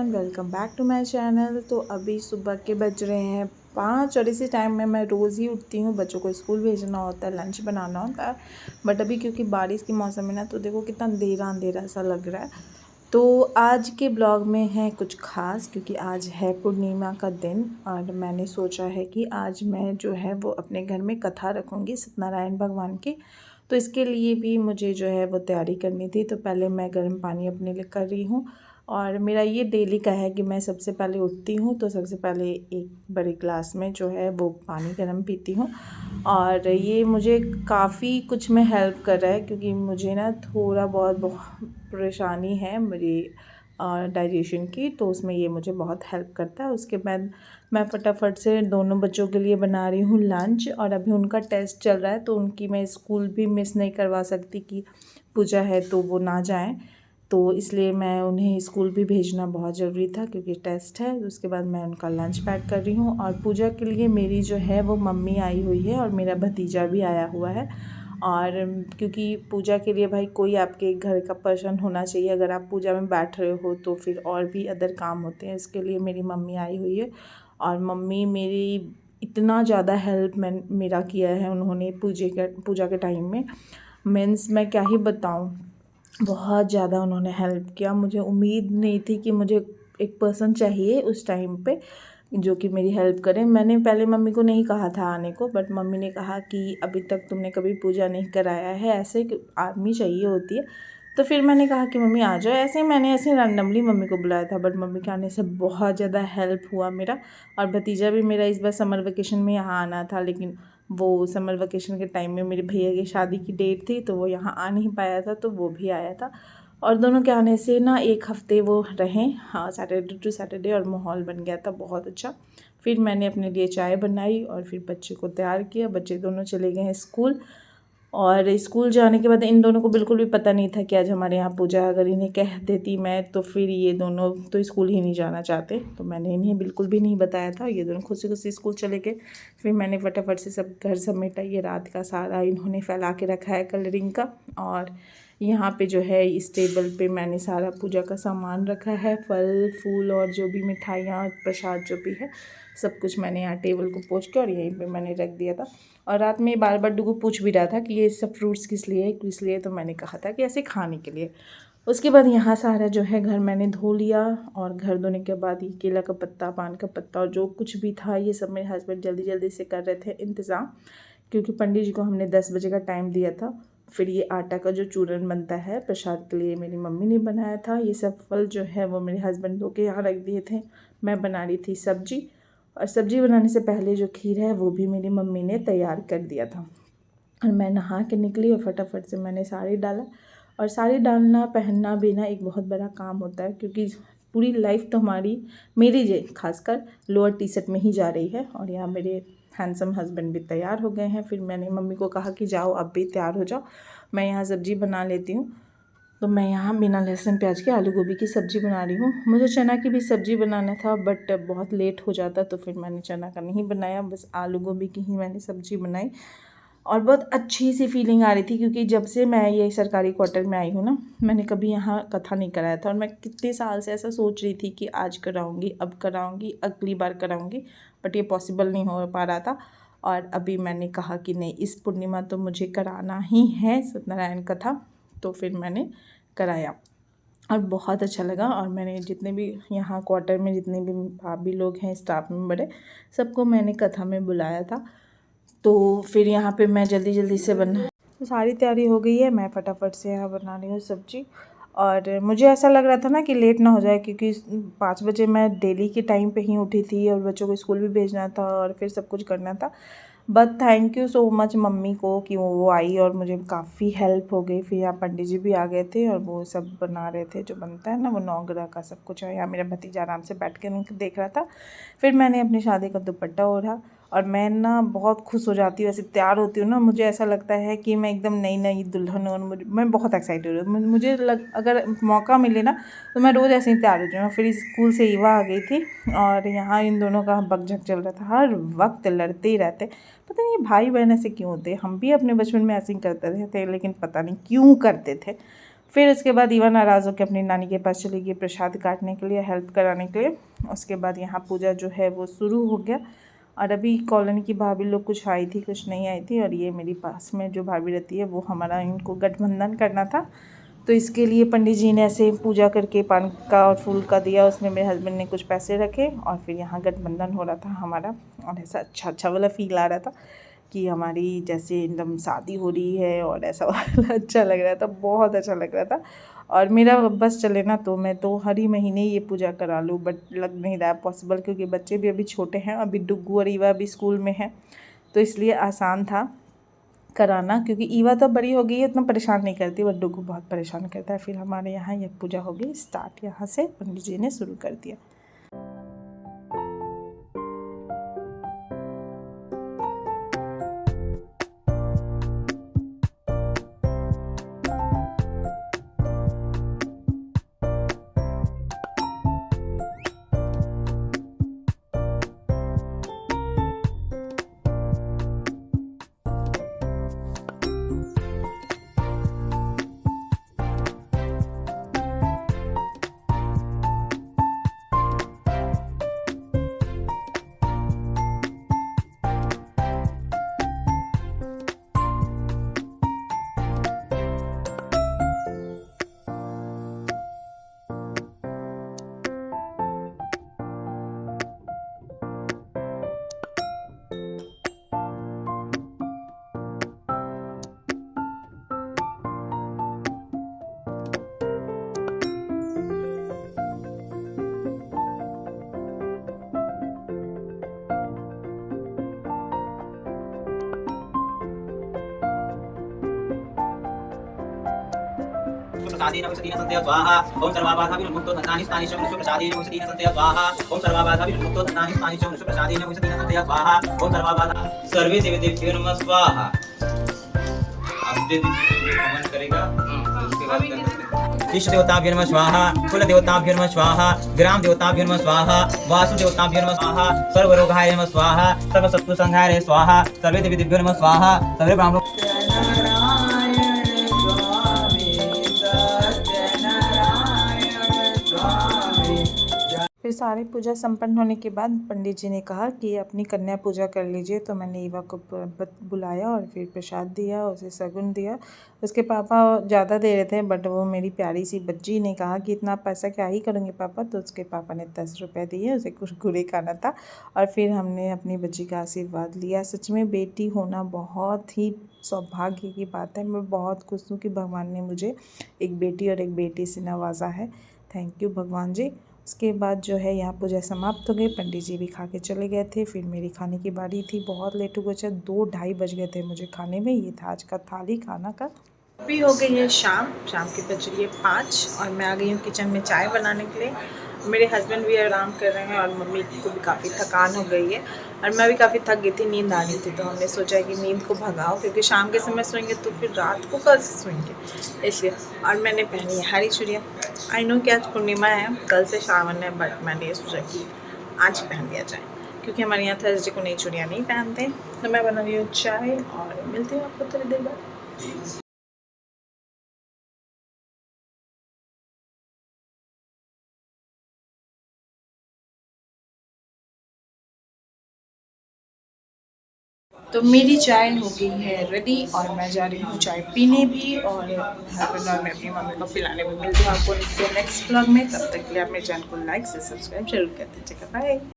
Everyone, welcome back to my channel. तो अभी सुबह के बज रहे हैं 5 और इसी टाइम में मैं रोज़ ही उठती हूँ। बच्चों को स्कूल भेजना होता है, लंच बनाना होता है। बट अभी क्योंकि बारिश की मौसम है ना, तो देखो कितना अंधेरा अंधेरा सा लग रहा है। तो आज के ब्लॉग में है कुछ ख़ास, क्योंकि आज है पूर्णिमा का दिन और मैंने सोचा है कि आज मैं जो है वो अपने घर में कथा रखूँगी सत्यनारायण भगवान की। तो इसके लिए भी मुझे जो है वो तैयारी करनी थी। तो पहले मैं गर्म पानी अपने लिए कर रही हूँ और मेरा ये डेली का है कि मैं सबसे पहले उठती हूँ तो सबसे पहले एक बड़े ग्लास में जो है वो पानी गर्म पीती हूँ। और ये मुझे काफ़ी कुछ में हेल्प कर रहा है, क्योंकि मुझे ना थोड़ा बहुत परेशानी है मेरी डाइजेशन की, तो उसमें ये मुझे बहुत हेल्प करता है। उसके बाद मैं फटाफट से दोनों बच्चों के लिए बना रही हूँ लंच, और अभी उनका टेस्ट चल रहा है तो उनकी मैं स्कूल भी मिस नहीं करवा सकती कि पूजा है तो वो ना जाएं। तो इसलिए मैं उन्हें स्कूल भी भेजना बहुत ज़रूरी था, क्योंकि टेस्ट है। उसके बाद मैं उनका लंच पैक कर रही हूँ। और पूजा के लिए मेरी जो है वो मम्मी आई हुई है और मेरा भतीजा भी आया हुआ है। और क्योंकि पूजा के लिए भाई कोई आपके घर का पर्सन होना चाहिए। अगर आप पूजा में बैठ रहे हो तो फिर और भी अदर काम होते हैं। इसके लिए मेरी मम्मी आई हुई है। और मम्मी मेरी इतना ज़्यादा हेल्प मेरा किया है उन्होंने पूजा के टाइम में। मीन्स मैं क्या ही बताऊँ, बहुत ज़्यादा उन्होंने हेल्प किया। मुझे उम्मीद नहीं थी कि मुझे एक पर्सन चाहिए उस टाइम पे जो कि मेरी हेल्प करे। मैंने पहले मम्मी को नहीं कहा था आने को, बट मम्मी ने कहा कि अभी तक तुमने कभी पूजा नहीं कराया है, ऐसे आदमी चाहिए होती है। तो फिर मैंने कहा कि मम्मी आ जाओ। ऐसे ही मैंने ऐसे रैंडमली मम्मी को बुलाया था, बट मम्मी के आने से बहुत ज़्यादा हेल्प हुआ मेरा। और भतीजा भी मेरा इस बार समर वेकेशन में यहाँ आना था, लेकिन वो समर वेकेशन के टाइम में मेरे भैया की शादी की डेट थी तो वो यहाँ आ नहीं पाया था, तो वो भी आया था। और दोनों के आने से ना एक हफ़्ते वो रहें, हाँ, सैटरडे टू सैटरडे, और माहौल बन गया था बहुत अच्छा। फिर मैंने अपने लिए चाय बनाई और फिर बच्चे को तैयार किया। बच्चे दोनों चले गए हैं स्कूल। और स्कूल जाने के बाद इन दोनों को बिल्कुल भी पता नहीं था कि आज हमारे यहाँ पूजा। अगर इन्हें कह देती मैं तो फिर ये दोनों तो स्कूल ही नहीं जाना चाहते, तो मैंने इन्हें बिल्कुल भी नहीं बताया था। ये दोनों खुशी खुशी स्कूल चले गए। फिर मैंने फटाफट से सब घर समेटा। ये रात का सारा इन्होंने फैला के रखा है कलरिंग का। और यहाँ पे जो है इस टेबल पे मैंने सारा पूजा का सामान रखा है, फल फूल और जो भी मिठाइयाँ प्रसाद जो भी है सब कुछ मैंने यहाँ टेबल को पोंछ के और यहीं पे मैंने रख दिया था। और रात में बार बार डुगू पूछ भी रहा था कि ये सब फ्रूट्स किस लिए, तो मैंने कहा था कि ऐसे खाने के लिए। उसके बाद यहाँ सारा जो है घर मैंने धो लिया। और घर धोने के बाद ये केला का पत्ता, पान का पत्ता और जो कुछ भी था ये सब मेरे हस्बैंड जल्दी जल्दी से कर रहे थे इंतज़ाम, क्योंकि पंडित जी को हमने 10 बजे का टाइम दिया था। फिर ये आटा का जो चूरन बनता है प्रसाद के लिए मेरी मम्मी ने बनाया था। ये सब फल जो है वो मेरे हस्बैंड धो के यहाँ रख दिए थे। मैं बना रही थी सब्जी, और सब्जी बनाने से पहले जो खीर है वो भी मेरी मम्मी ने तैयार कर दिया था। और मैं नहा के निकली और फटाफट से मैंने साड़ी डाला। और साड़ी डालना पहनना भी ना एक बहुत बड़ा काम होता है, क्योंकि पूरी लाइफ तो मेरी जे खासकर लोअर टी शर्ट में ही जा रही है। और यहाँ मेरे हैंडसम हस्बैंड भी तैयार हो गए हैं। फिर मैंने मम्मी को कहा कि जाओ अब भी तैयार हो जाओ, मैं यहाँ सब्ज़ी बना लेती हूँ। तो मैं यहाँ बिना लहसुन प्याज के आलू गोभी की सब्ज़ी बना रही हूँ। मुझे चना की भी सब्ज़ी बनाना था, बट बहुत लेट हो जाता, तो फिर मैंने चना का नहीं बनाया, बस आलू गोभी की ही मैंने सब्ज़ी बनाई। और बहुत अच्छी सी फीलिंग आ रही थी, क्योंकि जब से मैं ये सरकारी क्वार्टर में आई हूँ ना, मैंने कभी यहाँ कथा नहीं कराया था। और मैं कितने साल से ऐसा सोच रही थी कि आज कराऊँगी, अब कराऊँगी, अगली बार कराऊँगी, बट ये पॉसिबल नहीं हो पा रहा था। और अभी मैंने कहा कि नहीं, इस पूर्णिमा तो मुझे कराना ही है सत्यनारायण कथा। तो फिर मैंने कराया और बहुत अच्छा लगा। और मैंने जितने भी यहाँ क्वार्टर में जितने भी भाभी लोग हैं, स्टाफ मेंबर है, सबको मैंने कथा में बुलाया था। तो फिर यहाँ पे मैं जल्दी जल्दी से तो सारी तैयारी हो गई है। मैं फटाफट से यहाँ बना रही हूँ सब्जी। और मुझे ऐसा लग रहा था ना कि लेट ना हो जाए, क्योंकि 5 बजे मैं डेली के टाइम पे ही उठी थी और बच्चों को स्कूल भी भेजना था और फिर सब कुछ करना था। But thank you so much mummy को कि वो आई और मुझे काफ़ी हेल्प हो गई। फिर यहाँ पंडित जी भी आ गए थे और वो सब बना रहे थे, जो बनता है ना वो 9 ग्रह का सब कुछ। है यहाँ मेरा भतीजा आराम से बैठ के उनको देख रहा था। फिर मैंने अपनी शादी का दुपट्टा ओढ़ा। और मैं ना बहुत खुश हो जाती हूँ, ऐसे तैयार होती हूँ ना, मुझे ऐसा लगता है कि मैं एकदम नई नई दुल्हन हूँ। और मैं बहुत एक्साइटेड हूँ। अगर मौका मिले ना तो मैं रोज़ ऐसे ही तैयार हो जाऊँ। फिर स्कूल से ईवा आ गई थी और यहाँ इन दोनों का बकझक चल रहा था, हर वक्त लड़ते ही रहते। पता नहीं ये भाई बहन ऐसे क्यों होते हैं। हम भी अपने बचपन में ऐसे ही करते थे, लेकिन पता नहीं क्यों करते थे। फिर उसके बाद ईवा नाराज़ होकर अपनी नानी के पास चली गई प्रसाद काटने के लिए, हेल्प कराने के लिए। उसके बाद यहाँ पूजा जो है वो शुरू हो गया। और अभी कॉलोनी की भाभी लोग कुछ आई थी कुछ नहीं आई थी, और ये मेरी पास में जो भाभी रहती है वो हमारा इनको गठबंधन करना था, तो इसके लिए पंडित जी ने ऐसे पूजा करके पान का और फूल का दिया, उसमें मेरे हस्बैंड ने कुछ पैसे रखे और फिर यहाँ गठबंधन हो रहा था हमारा। और ऐसा अच्छा वाला फील आ रहा था कि हमारी जैसे एकदम शादी हो रही है, और ऐसा वाला अच्छा लग रहा था, बहुत अच्छा लग रहा था। और मेरा बस चले ना तो मैं तो हर ही महीने ये पूजा करा लूँ, बट लग नहीं रहा है पॉसिबल, क्योंकि बच्चे भी अभी छोटे हैं, अभी डुग्गू और ईवा भी स्कूल में है, तो इसलिए आसान था कराना, क्योंकि ईवा तो बड़ी हो गई है, इतना परेशान नहीं करती, बट डुग्गू बहुत परेशान करता है। फिर हमारे यहाँ ये पूजा हो गई स्टार्ट, यहाँ से पंडित जी ने शुरू कर दिया। प्रसादेन औषधीन संतय स्वाहा ओम सर्वाबाधाभिर्मुक्तो धनानि स्थानि च मनुष्य प्रसादेन औषधीन संतय स्वाहा ओम सर्वाबाधाभिर्मुक्तो धनानि स्थानि च मनुष्य प्रसादेन औषधीन संतय स्वाहा ओम सर्वाबाधा सर्वे देवतेभ्यो नमः स्वाहा। अब नमन करेगा उसके बाद इष्ट देवताभ्यो नमः स्वाहा कुल देवताभ्यो नमः स्वाहा ग्राम देवताभ्यो नमः स्वाहा वासु देवताभ्यो नमः स्वाहा सर्वरोगाय नमः स्वाहा सर्वशत्रु संहारे स्वाहा सर्वे देवतेभ्यो नमः स्वाहा सर्वे ब्राह्मणों फिर सारी पूजा संपन्न होने के बाद पंडित जी ने कहा कि अपनी कन्या पूजा कर लीजिए, तो मैंने ईवा को बुलाया और फिर प्रसाद दिया, उसे सगुन दिया। उसके पापा ज़्यादा दे रहे थे, बट वो मेरी प्यारी सी बच्ची ने कहा कि इतना पैसा क्या ही करूँगे पापा, तो उसके पापा ने 10 रुपये दिए, उसे कुरकुरे खाना था। और फिर हमने अपनी बच्ची का आशीर्वाद लिया। सच में बेटी होना बहुत ही सौभाग्य की बात है। मैं बहुत खुश हूँ कि भगवान ने मुझे एक बेटी और एक बेटी से नवाजा है। थैंक यू भगवान जी। उसके बाद जो है यहाँ पूजा समाप्त हो गई, पंडित जी भी खा के चले गए थे। फिर मेरी खाने की बारी थी, बहुत लेट हो गया, 2-2:30 बज गए थे मुझे खाने में। ये था आज का थाली खाना का। अभी हो गई है शाम की बज रही है 5 और मैं आ गई हूँ किचन में चाय बनाने के लिए। मेरे हस्बैंड भी आराम कर रहे हैं और मम्मी को भी काफ़ी थकान हो गई है और मैं भी काफ़ी थक गई थी, नींद आ रही थी, तो हमने सोचा कि नींद को भगाओ, क्योंकि शाम के समय सोएंगे तो फिर रात को कल से सोएंगे, इसलिए। और मैंने पहनी है हरी चूड़ियाँ। आई नो कि आज पूर्णिमा है, कल से श्रावण है, बट मैंने ये सोचा कि आज पहन लिया जाए, क्योंकि हमारे यहाँ थर्सडे को नई चूड़ियाँ नहीं पहनते। तो मैं बना रही हूँ चाय और मिलती हूँ आपको थोड़ी देर बाद। तो मेरी चाय हो गई है रेडी और मैं जा रही हूँ चाय पीने भी, और हस्बैंड और मैं अपनी मम्मी को पिलाने में। मिलती हूँ आपको नेक्स्ट व्लॉग में। तब तक के लिए आप मेरे चैनल को लाइक से सब्सक्राइब जरूर कर दीजिएगा। बाय।